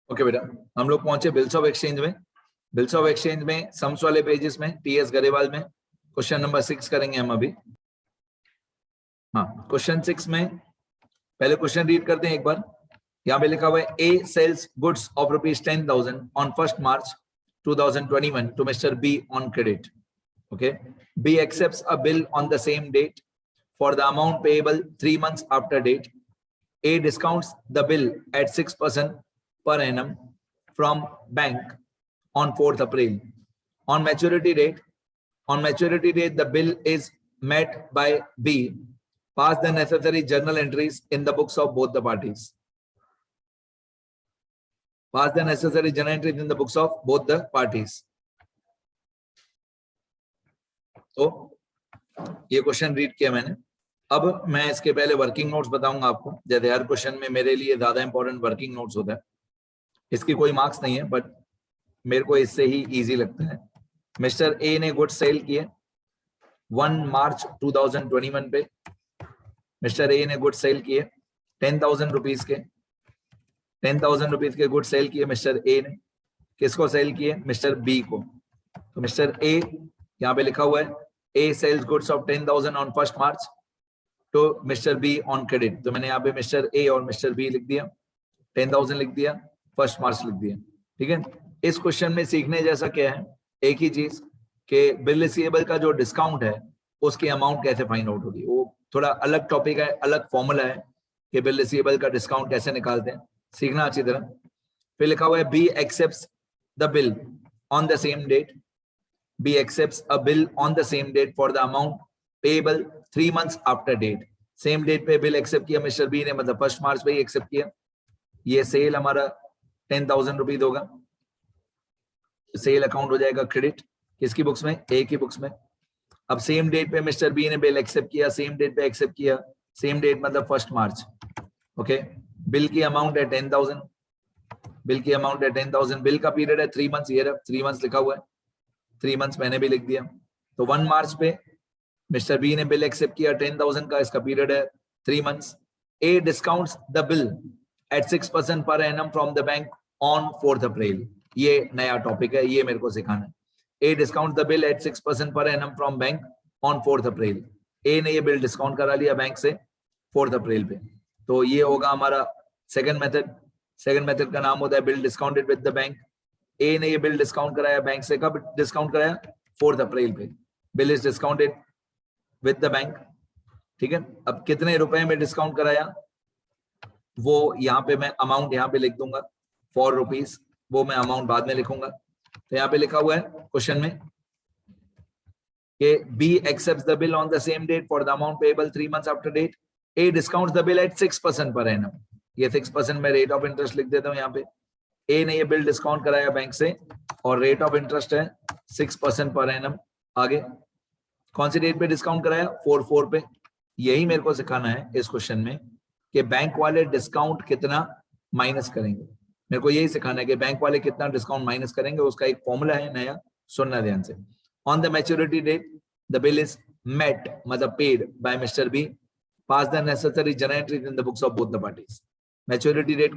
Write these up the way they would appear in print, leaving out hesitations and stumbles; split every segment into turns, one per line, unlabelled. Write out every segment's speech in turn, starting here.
Okay बेटा, हम लोग पहुंचे बिल्स ऑफ एक्सचेंज में। बिल्स ऑफ एक्सचेंज में सम्स वाले पेजेस में टीएस गरेवाल में क्वेश्चन नंबर 6 करेंगे हम अभी। हाँ, क्वेश्चन 6 में पहले क्वेश्चन रीड करते हैं एक बार। यहाँ पे लिखा हुआ है a sales goods of ₹10,000 on 1 March 2021 to Mr. B on credit. Okay, B accepts a bill on the same date for the amount payable 3 months after date. A discounts the bill at 6% per annum from bank on 4th April. On maturity date, the bill is met by B. Pass the necessary journal entries in the books of both the parties. Pass the necessary journal entries in the books of both the parties. तो ये question read किया मैंने। अब मैं इसके पहले working notes बताऊंगा आपको। जैसे हर क्वेश्चन में मेरे लिए ज्यादा इंपॉर्टेंट वर्किंग नोट्स होता है। इसकी कोई मार्क्स नहीं है, बट मेरे को इससे ही इजी लगता है। मिस्टर ए ने गुड्स सेल किए 1 March 2021 पे। मिस्टर ए ने गुड्स सेल किए 10,000 रुपीज के। 10,000 रुपीज के गुड्स सेल किए मिस्टर ए ने। किसको सेल किए? मिस्टर बी को। तो मिस्टर ए यहाँ पे लिखा हुआ है a sales goods of 10,000 on 1 March तो मिस्टर बी ऑन क्रेडिट। तो मैंने यहाँ पे मिस्टर ए और मिस्टर बी लिख दिया, 10,000 लिख दिया, 1 March लिख दिया। ठीक है। इस क्वेश्चन में सीखने जैसा क्या है? एक ही चीज कि बिल रिसीवेबल का जो डिस्काउंट है उसकी अमाउंट कैसे फाइंड आउट होगी। वो थोड़ा अलग टॉपिक है, अलग फॉर्मूला है कि बिल रिसीवेबल का डिस्काउंट कैसे निकालते हैं, सीखना अच्छी तरह। फिर लिखा हुआ है B accepts the bill on the same date. B accepts a bill on the same date for the amount payable 3 months after date. Same date पे बिल एक्सेप्ट किया मिस्टर बी ने, मतलब 1 March पे ही एक्सेप्ट किया। ये cell हमारा 10,000 rupees होगा। Sale account हो जाएगा क्रेडिट। किसकी बुक्स में? ए की बुक्स में। अब सेम डेट पे मिस्टर बी ने बिल एक्सेप्ट किया, सेम डेट पे एक्सेप्ट किया। सेम डेट मतलब 1 March। ओके, बिल की अमाउंट है 10,000। बिल की अमाउंट है 10,000। बिल का पीरियड है 3 months। ये 3 months लिखा हुआ है, 3 months मैंने भी लिख दिया। तो 1 March पे मिस्टर बी ने बिल एक्सेप्ट किया 10,000 का, इसका पीरियड है 3 months। A discounts the bill at 6% per annum from the bank on 4th April। ये नया टॉपिक है, ये मेरे को सिखाना है। A discount the bill at 6% per annum from bank on 4th April। ए ने ये बिल डिस्काउंट करा लिया बैंक से 4th April पे। तो ये होगा हमारा सेकंड मेथड। सेकंड मेथड का नाम होता है bill discounted with the bank. A ने ये बिल डिस्काउंट कराया बैंक से। कब डिस्काउंट कराया? 4th April पे। Bill is discounted with the bank. ठीक है। अब कितने रुपए में डिस्काउंट कराया वो यहाँ पे मैं अमाउंट यहाँ पे लिख दूंगा, 4 रुपीज। वो मैं अमाउंट बाद में लिखूंगा। तो यहाँ पे लिखा हुआ है क्वेश्चन में कि B accepts the bill on the same date for the amount payable 3 months after date. A discounts the bill at 6% per annum. ये 6% में रेट ऑफ इंटरेस्ट लिख देता हूँ यहाँ पे। ए ने ये बिल डिस्काउंट कराया बैंक से और रेट ऑफ इंटरेस्ट है 6% पर एनम। आगे कौन सी डेट पे डिस्काउंट कराया? 4/4 पे। यही मेरे को सिखाना है इस क्वेश्चन में कि बैंक वाले डिस्काउंट कितना माइनस करेंगे। मेरे को यही सिखाना है कि बैंक वाले कितना डिस्काउंट माइनस करेंगे। उसका एक फॉर्मूला है नया, सुनना ध्यान से। On the maturity date the bill is met मतलब paid by mister B. Pass the necessary journal entries in the books of both the parties. Maturity date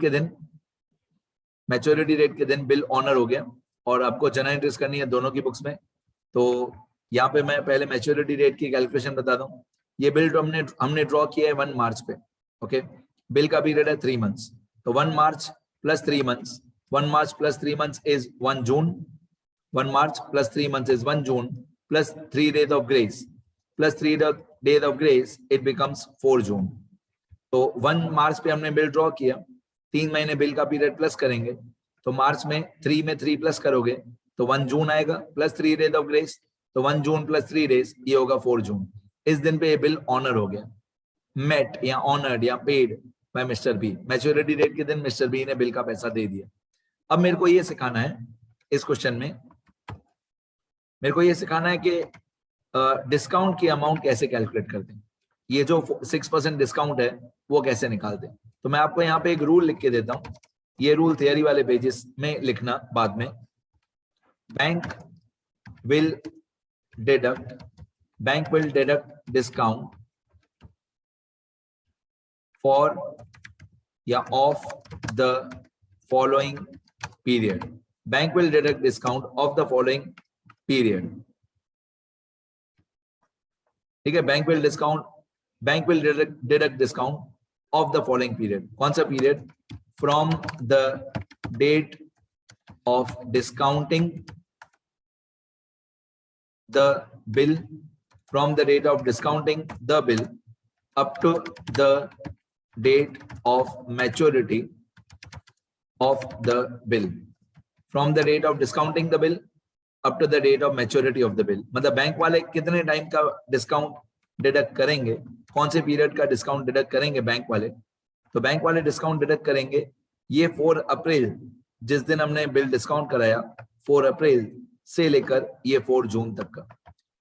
के दिन बिल ऑनर हो गया और आपको जर्नल एंट्रीज करनी है दोनों की बुक्स में। तो यहाँ पे मैं पहले मैच्योरिटी डेट की कैलकुलेशन बता दूं। ये बिल तो हमने ड्रॉ किया है 1 March पे। ओके, बिल का पीरियड है 3 months। तो 1 March plus 3 months, 1 March plus 3 months is 1 June। 1 March plus 3 months is 1 June plus 3 days of grace, plus 3 days of grace it becomes 4 June। तो 1 March पे हमने bill draw किया, 3 महीने bill का period plus करेंगे। तो मार्च में 3 में 3 प्लस करोगे तो 1 June आएगा प्लस 3 days ऑफ ग्रेस। तो 1 June प्लस 3 days ये होगा 4 June। इस दिन पे ये बिल ऑनर हो गया, मेट या ऑनर्ड या paid by mister B. Maturity date के दिन मिस्टर बी ने बिल का पैसा दे दिया। अब मेरे को ये सिखाना है इस क्वेश्चन में, मेरे को ये सिखाना है कि डिस्काउंट की अमाउंट कैसे कैलकुलेट करते हैं। ये जो 6% डिस्काउंट है वो कैसे निकालते हैं। तो मैं आपको यहाँ पे एक रूल लिख के देता हूँ। ये रूल थियरी वाले पेजेस में लिखना बाद में। Bank will deduct discount for या of the following period. Bank will deduct discount of the following period. ठीक है, bank will deduct discount of the following period. कौन सा period? From the date of discounting the bill, from the date of discounting the bill up to the date of maturity of the bill. From the date of discounting the bill up to the date of maturity of the bill. मतलब bank वाले कितने time का discount deduct करेंगे, कौन से period का discount deduct करेंगे bank वाले? तो बैंक वाले डिस्काउंट डिडक्ट करेंगे ये 4 अप्रैल, जिस दिन हमने बिल डिस्काउंट कराया, 4 अप्रैल से लेकर ये 4 जून तक का।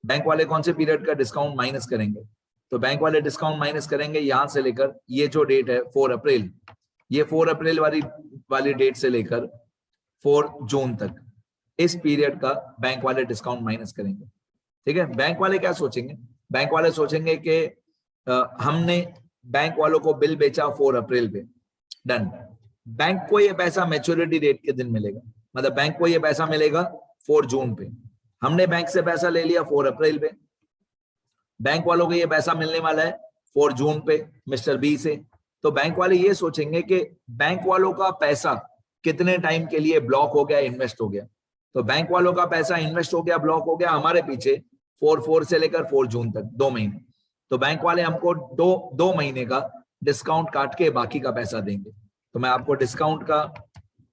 बैंक वाले कौन से पीरियड का डिस्काउंट माइनस करेंगे? तो बैंक वाले डिस्काउंट माइनस करेंगे यहां से लेकर ये जो डेट है 4 अप्रैल, ये 4 अप्रैल वाली डेट से लेकर 4 जून तक, इस पीरियड का बैंक वाले डिस्काउंट माइनस करेंगे। ठीक है, बैंक वाले क्या सोचेंगे? बैंक वाले सोचेंगे कि हमने बैंक वालों को बिल बेचा 4 अप्रैल पे, डन। बैंक को ये पैसा मैच्योरिटी डेट के दिन मिलेगा, मतलब बैंक को ये पैसा मिलेगा 4 जून पे। हमने बैंक से पैसा ले लिया 4 अप्रैल पे, बैंक वालों को ये पैसा मिलने वाला है 4 जून पे मिस्टर बी से। तो बैंक वाले ये सोचेंगे कि बैंक वालों का पैसा कितने टाइम के लिए ब्लॉक हो गया, इन्वेस्ट हो गया। तो बैंक वालों का पैसा इन्वेस्ट हो गया, ब्लॉक हो गया हमारे पीछे 4 से लेकर 4 जून तक, 2 महीने। तो बैंक वाले हमको दो महीने का डिस्काउंट काट के बाकी का पैसा देंगे। तो मैं आपको डिस्काउंट का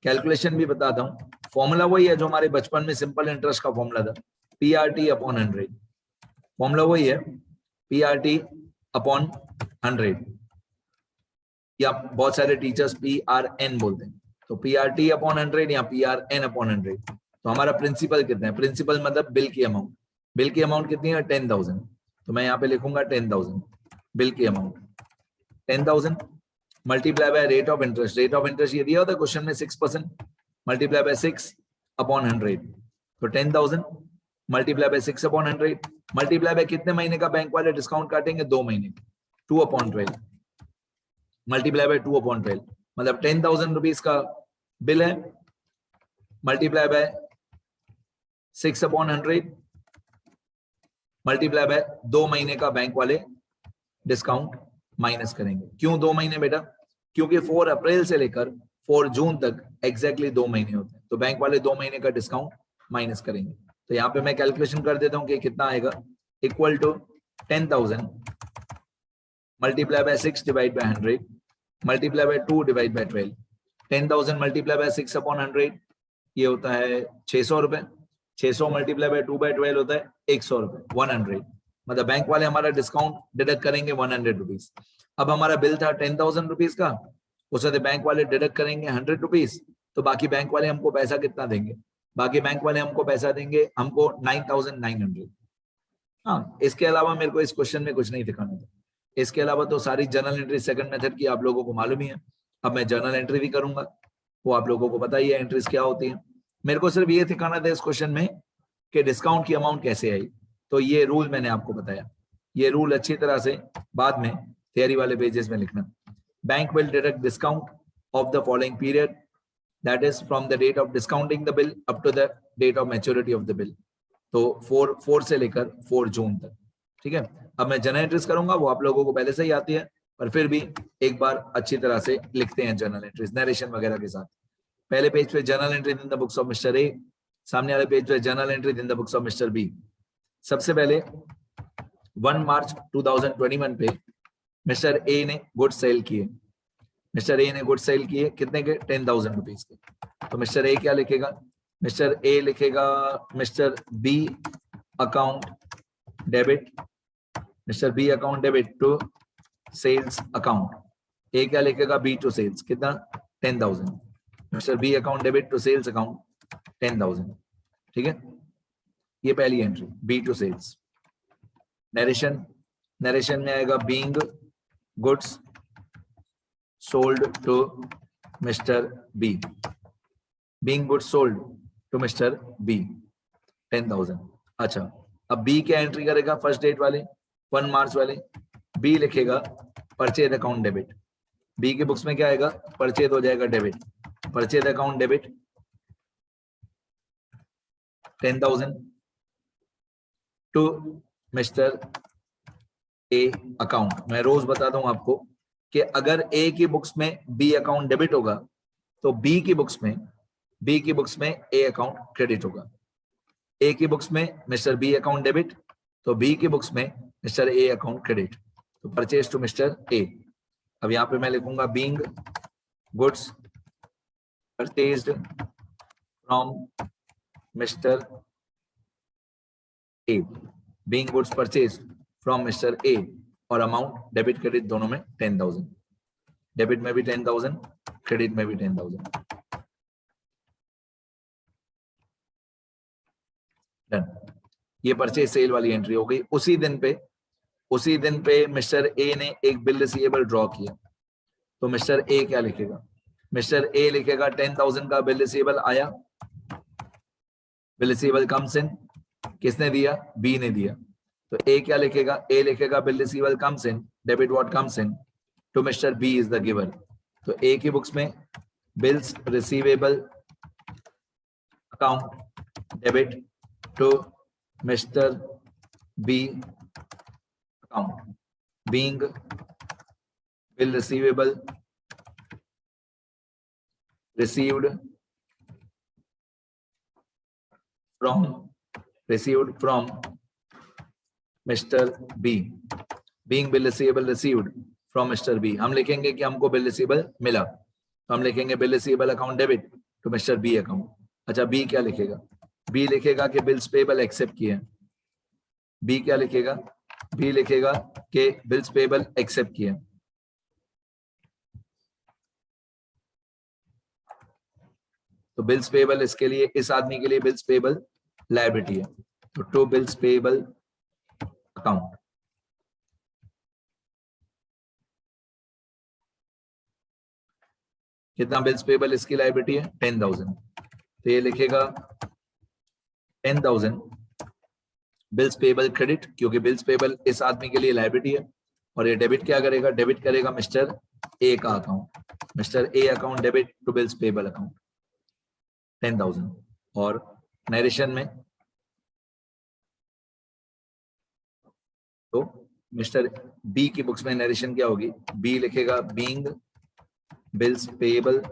कैलकुलेशन भी बताता हूँ। फॉर्मूला वही है जो हमारे बचपन में सिंपल इंटरेस्ट का फॉर्मूला था, PRT अपॉन 100। फॉर्मूला वही है, PRT अपॉन 100, या बहुत सारे टीचर्स PRN बोलते हैं। तो PRT अपॉन 100 या PRN अपॉन 100। तो हमारा प्रिंसिपल कितना है? प्रिंसिपल मतलब बिल की अमाउंट। बिल की अमाउंट कितनी है? 10,000। तो मैं यहाँ पे लिखूंगा 10,000 बिल की amount. 10,000 multiply by rate of interest. Rate of interest ये दिया होता है क्वेश्चन में 6%, मल्टीप्लाई बाय 6 अपॉन 100। तो 10,000 multiply by 6 upon 100, multiply bye कितने महीने का बैंक वाले डिस्काउंट काटेंगे? 2 महीने, 2 अपॉन 12, मल्टीप्लाई बाय 2 अपॉन 12, मतलब 10,000 रुपीज का बिल है, multiply by 6 upon 100, multiply by 2 महीने का बैंक वाले डिस्काउंट माइनस करेंगे। क्यों 2 महीने बेटा? क्योंकि 4 अप्रैल से लेकर 4 जून तक एग्जैक्टली 2 महीने होते हैं, तो बैंक वाले 2 महीने का डिस्काउंट माइनस करेंगे। तो यहाँ पे मैं कैलकुलेशन कर देता हूँ कि कितना आएगा, equal to 10,000 multiply by 6 divide by 100 multiply by 2 divide by 12। 10,000 multiply by 6 upon 100 ये होता है 600 रुपए। 600 मल्टीप्लाई बाय 2 बाय 12 होता है 100 रुपए, 100। मतलब बैंक वाले हमारा डिस्काउंट डिडक्ट करेंगे 100 रुपीज। अब हमारा बिल था 10,000 रुपीज का, उससे बैंक वाले डिडक्ट करेंगे 100 रुपीज। तो बाकी बैंक वाले हमको पैसा कितना देंगे? बाकी बैंक वाले हमको पैसा देंगे हमको 9,900। हाँ, इसके अलावा मेरे को इस क्वेश्चन में कुछ नहीं दिखाना था। इसके अलावा तो सारी जर्नल एंट्री सेकंड मेथड की आप लोगों को मालूम ही है। अब मैं जर्नल एंट्री भी करूंगा, वो आप लोगों को पता ही है एंट्रीज क्या होती है। मेरे को सिर्फ ये दिखाना था इस क्वेश्चन में कि डिस्काउंट की अमाउंट कैसे आई। तो ये रूल मैंने आपको बताया, ये रूल अच्छी तरह से बाद में थियरी वाले पेजेस में लिखना। Bank will deduct discount of the following period, that is from the date of discounting the bill up to the date of maturity of the bill. तो 4 से लेकर 4 जून तक। ठीक है, अब मैं जर्नल एंट्रीज करूंगा, वो आप लोगों को पहले से ही आती है, पर फिर भी एक बार अच्छी तरह से लिखते हैं जर्नल एंट्रीज नरेशन वगैरह के साथ। पहले पेज पे journal entry in the books of mister A, सामने वाले पेज पे journal entry in the books of mister B. सबसे पहले 1 मार्च 2021 पे मिस्टर ए ने गुड्स सेल किए। मिस्टर ए ने गुड्स सेल किए कितने के? 10,000 रुपीज के। तो मिस्टर ए क्या लिखेगा? मिस्टर ए लिखेगा mister B account debit, mister B account debit to sales account. A क्या लिखेगा? बी टू सेल्स, कितना? 10,000। Mister B account debit to sales account 10,000। ठीक है, ये पहली entry B to sales. Narration में आएगा being goods sold to mister B, being goods sold to mister B 10,000। अच्छा, अब बी क्या एंट्री करेगा? फर्स्ट डेट वाले 1 मार्च वाले। बी लिखेगा परचेज अकाउंट डेबिट। बी के बुक्स में क्या आएगा? परचेज हो जाएगा debit, purchase account debit 10,000 to mister A account. मैं रोज बताता हूं आपको कि अगर ए की बुक्स में बी अकाउंट डेबिट होगा तो बी की बुक्स में ए अकाउंट क्रेडिट होगा। ए की बुक्स में मिस्टर बी अकाउंट डेबिट तो बी की बुक्स में मिस्टर ए अकाउंट क्रेडिट। तो परचेज टू मिस्टर ए। अब यहां पे मैं लिखूंगा being goods purchased from mister A, being goods purchased from mister A और अमाउंट डेबिट क्रेडिट दोनों में 10,000। डेबिट में भी 10,000, क्रेडिट में भी 10,000। डन। ये परचेज सेल वाली एंट्री हो गई। उसी दिन पे मिस्टर ए ने एक बिल रिसीवेबल ड्रॉ किया तो मिस्टर ए क्या लिखेगा? मिस्टर ए लिखेगा 10,000 का बिल रिसीवेबल आया। बिल रिसीवेबल कम्स इन, किसने दिया? बी ने दिया। तो ए क्या लिखेगा? ए लिखेगा bill receivable comes in, debit what comes in to mister B is the giver. तो ए की बुक्स में bills receivable account debit to mister B account, being bill receivable received from Mr. B, being bill receivable received from Mr. B। हम लिखेंगे कि हमको bill receivable मिला तो हम लिखेंगे bill receivable account debit to mister B account. अच्छा, B क्या लिखेगा? बी लिखेगा कि बिल्स पेबल एक्सेप्ट किए। बी क्या लिखेगा? बी लिखेगा कि बिल्स पेबल एक्सेप्ट किए। तो बिल्स पेबल इसके लिए, इस आदमी के लिए बिल्स पेबल लायबिलिटी है तो टू बिल्स पेबल अकाउंट। कितना बिल्स पेबल इसकी लायबिलिटी है? 10,000। तो ये लिखेगा 10,000 बिल्स पेबल क्रेडिट, क्योंकि बिल्स पेबल इस आदमी के लिए लायबिलिटी है। और ये डेबिट क्या करेगा? डेबिट करेगा मिस्टर ए का account. Mister A account debit to bills payable account 10,000। और नरेशन में तो मिस्टर बी की बुक्स में नरेशन क्या होगी? बी लिखेगा बीइंग बिल्स पेबल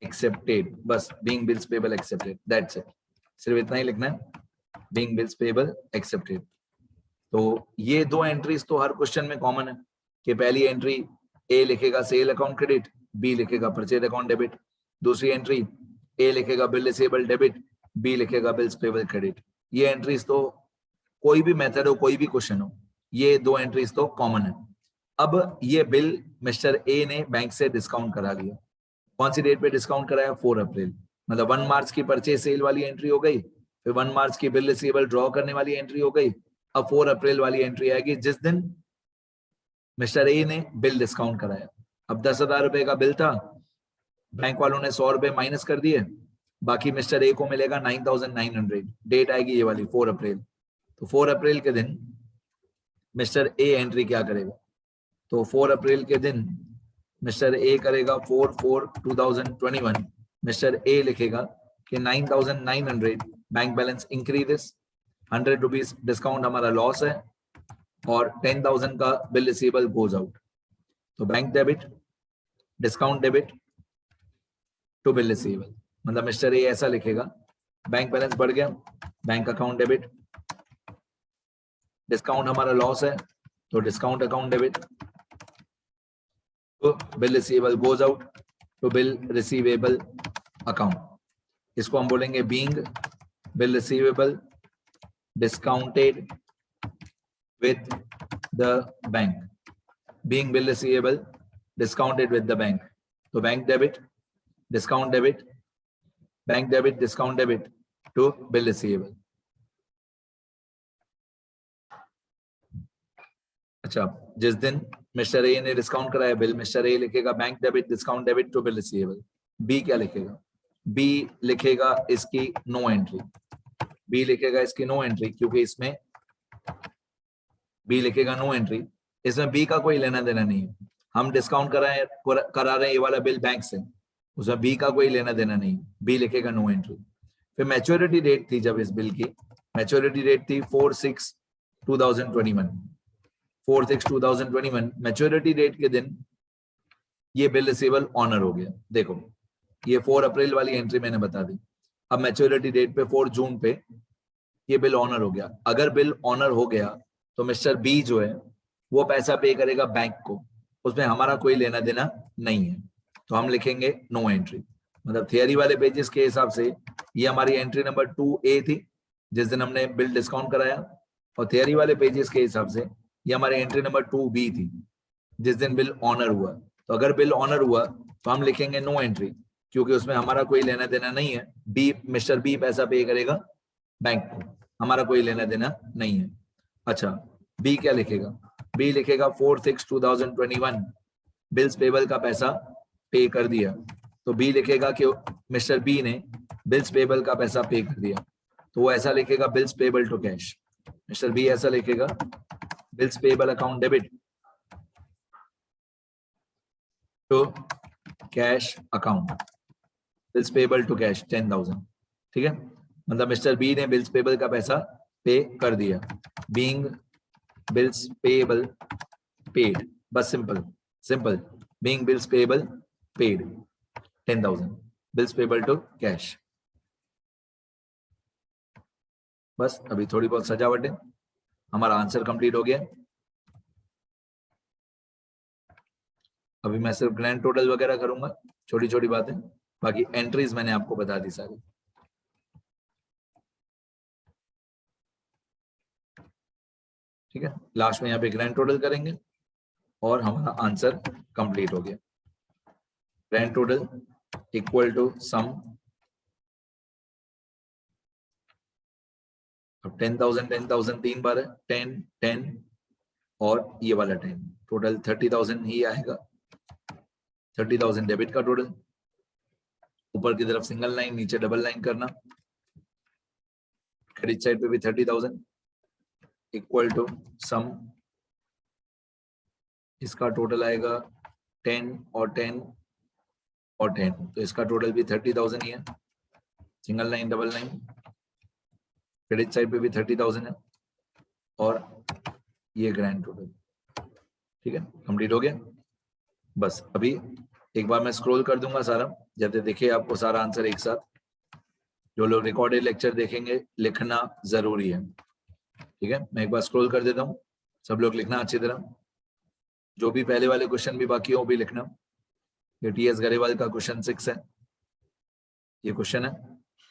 एक्सेप्टेड। बस being bills payable accepted, that's it. सिर्फ इतना ही लिखना है, बीइंग बिल्स पेबल एक्सेप्टेड। तो ये दो एंट्रीज तो हर क्वेश्चन में कॉमन है कि पहली एंट्री ए लिखेगा सेल अकाउंट क्रेडिट, बी लिखेगा परचेज अकाउंट डेबिट। दूसरी एंट्री ए लिखेगा बिल रिसीवेबल डेबिट, बी लिखेगा बिल्स पेबल क्रेडिट। ये एंट्रीज तो कोई भी मेथड हो, कोई भी क्वेश्चन हो, ये दो एंट्रीज तो कॉमन है। अब ये बिल मिस्टर ए ने बैंक से डिस्काउंट करा लिया। कौन सी डेट पे डिस्काउंट कराया? 4 अप्रैल। मतलब 1 मार्च की परचेज सेल वाली एंट्री हो गई, फिर 1 मार्च की बिल रिसीवेबल ड्रॉ करने वाली एंट्री हो गई। अब 4 अप्रैल वाली एंट्री आएगी जिस दिन मिस्टर ए ने बिल डिस्काउंट कराया। अब 10,000 रुपए का बिल था, बैंक वालों ने 100 रुपए माइनस कर दिए, बाकी मिस्टर ए को मिलेगा 9,900। डेट आएगी ये वाली 4 अप्रैल। तो 4 अप्रैल के दिन मिस्टर ए एंट्री क्या करेगा? तो 4 अप्रैल के दिन मिस्टर ए करेगा 4/4/2021। मिस्टर ए लिखेगा कि 9,900 bank balance increases, 100 rupees discount हमारा लॉस है और 10,000 का बिल रिसीवेबल गोज आउट। तो bank debit discount debit to bill receivable. मतलब मिस्टर ए ऐसा लिखेगा, बैंक बैलेंस बढ़ गया, बैंक अकाउंट डेबिट, डिस्काउंट हमारा लॉस है तो डिस्काउंट अकाउंट डेबिट तो bill receivable goes out to bill receivable account. इसको हम बोलेंगे being bill receivable discounted with the bank, being bill receivable discounted with the bank. तो bank debit discount debit, bank debit discount debit to bill receivable. अच्छा, जिस दिन mister A ने discount कराया bill, mister A लिखेगा bank debit discount debit to bill receivable. B क्या लिखेगा? B लिखेगा इसकी नो एंट्री। बी लिखेगा इसकी नो एंट्री क्योंकि इसमें बी लिखेगा नो एंट्री, इसमें बी का कोई लेना देना नहीं है। हम डिस्काउंट करा रहे हैं ये वाला बिल बैंक से, उसमें बी का कोई लेना देना नहीं। बी लिखेगा नो एंट्री। फिर मैच्योरिटी डेट थी जब इस बिल की, मैच्योरिटी डेट थी 4/6/2021, 4/6/2021 मैच्योरिटी डेट के दिन ये बिल रिसीवेबल ऑनर हो गया। देखो ये 4 अप्रैल वाली एंट्री मैंने बता दी। अब मैच्योरिटी डेट पे 4 जून पे ये बिल ऑनर हो गया। अगर बिल ऑनर हो गया तो मिस्टर बी जो है वो पैसा पे करेगा बैंक को, उसमें हमारा कोई लेना देना नहीं है, तो हम लिखेंगे नो एंट्री। मतलब थियरी वाले पेजेस के हिसाब से ये हमारी एंट्री नंबर 2A थी जिस दिन हमने बिल डिस्काउंट कराया, और थियरी वाले पेजेस के हिसाब से ये हमारी एंट्री नंबर 2B थी जिस दिन बिल ऑनर हुआ। तो अगर बिल ऑनर हुआ तो हम लिखेंगे नो एंट्री, क्योंकि उसमें हमारा कोई लेना देना नहीं है। बी, मिस्टर बी पैसा पे करेगा बैंक को, हमारा कोई लेना देना नहीं है। अच्छा, बी क्या लिखेगा? बी लिखेगा 4/6/2021 बिल्स पेबल का पैसा पे कर दिया। तो बी लिखेगा कि मिस्टर बी ने बिल्स पेबल का पैसा पे कर दिया, तो वो ऐसा लिखेगा bills payable to cash. Mister B ऐसा लिखेगा bills payable account debit to cash account, bills payable to cash 10,000। ठीक है, मतलब मिस्टर बी ने बिल्स पेबल का पैसा पे कर दिया, बीइंग बिल्स पेबल पेड, बस simple simple, being bills payable paid 10,000, bills payable to cash. बस अभी थोड़ी बहुत सजावट है, हमारा आंसर कंप्लीट हो गया। अभी मैं सिर्फ ग्रैंड टोटल वगैरह करूंगा, छोटी छोटी बातें, बाकी एंट्रीज मैंने आपको बता दी सारी। ठीक है, लास्ट में यहाँ पे ग्रैंड टोटल करेंगे और हमारा आंसर कंप्लीट हो गया। Grand total equal to some, अब 10,000 10,000 3 बार है, 10 10 और ये वाला 10, टोटल 30,000 ही आएगा। 30,000 डेबिट का टोटल, ऊपर की तरफ सिंगल लाइन, नीचे डबल लाइन करना। क्रेडिट साइड पे भी 30,000 इक्वल टू सम, इसका टोटल आएगा 10 और 10 और 10, तो इसका टोटल भी 30,000 ही है। Single line double line, credit side पे भी 30,000 है, और ये ग्रैंड टोटल। ठीक है, कंप्लीट हो गया। बस अभी एक बार मैं स्क्रॉल कर दूंगा सारा, जब देखिए आपको सारा आंसर एक साथ। जो लोग रिकॉर्डेड लेक्चर देखेंगे लिखना जरूरी है। ठीक है, मैं एक बार स्क्रॉल कर देता हूँ, सब लोग लिखना अच्छी तरह। जो भी पहले वाले क्वेश्चन भी बाकी हो भी लिखना। ये टीएस गरेवाल का क्वेश्चन 6 है, ये क्वेश्चन है।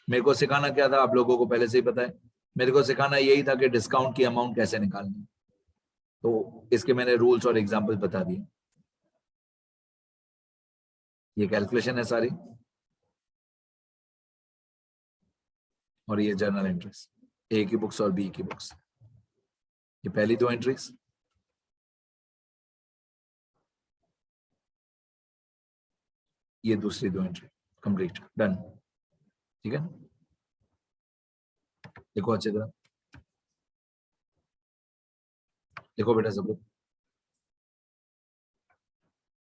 मेरे को सिखाना क्या था आप लोगों को पहले से ही पता है, मेरे को सिखाना यही था कि डिस्काउंट की अमाउंट कैसे निकालनी, तो इसके मैंने रूल्स और एग्जाम्पल बता दिए। ये कैलकुलेशन है सारी, और ये जर्नल एंट्रीज, ए की बुक्स और बी की बुक्स। ये पहली 2 एंट्रीज, ये दूसरी 2 एंट्री, कंप्लीट, डन। ठीक है, देखो अच्छी तरह, देखो बेटा सब लोग।